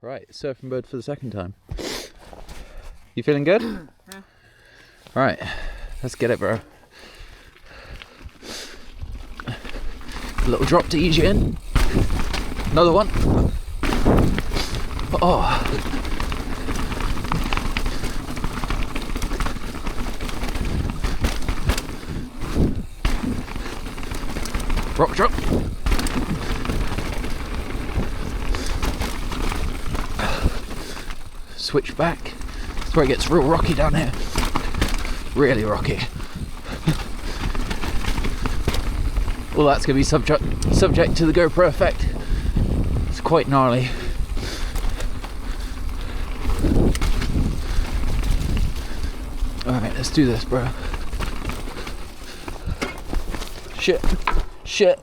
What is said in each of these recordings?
Right, surfing bird for the second time. You feeling good? Yeah. Right, let's get it, bro. A little drop to ease you in. Another one. Oh. Rock drop. Switch back. That's where it gets real rocky down here. Really rocky. Well, that's going to be subject to the GoPro effect. It's quite gnarly. Alright, let's do this, bro. Shit.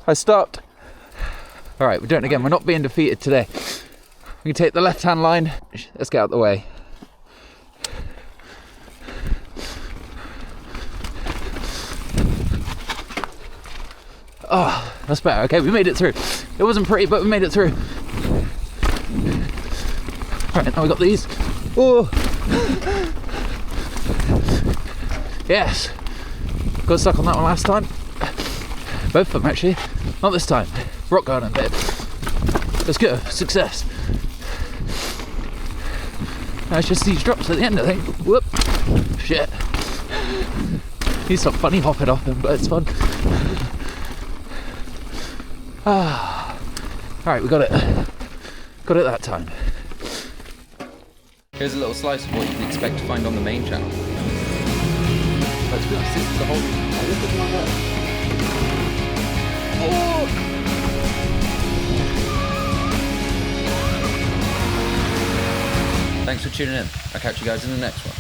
I stopped. Alright, we're doing it again. We're not being defeated today. We can take the left-hand line. Let's get out of the way. Oh, that's better. Okay, we made it through. It wasn't pretty, but we made it through. Alright, now we got these. Oh! Yes! Got stuck on that one last time. Both of them, actually. Not this time. Rock garden bit. Let's go. Success. Now it's just these drops at the end, I think. Whoop. Shit. He's some funny hopping off him, but it's fun. Alright, we got it. Got it that time. Here's a little slice of what you can expect to find on the main channel. Let's be honest, this is the whole... Oh! Thanks for tuning in. I'll catch you guys in the next one.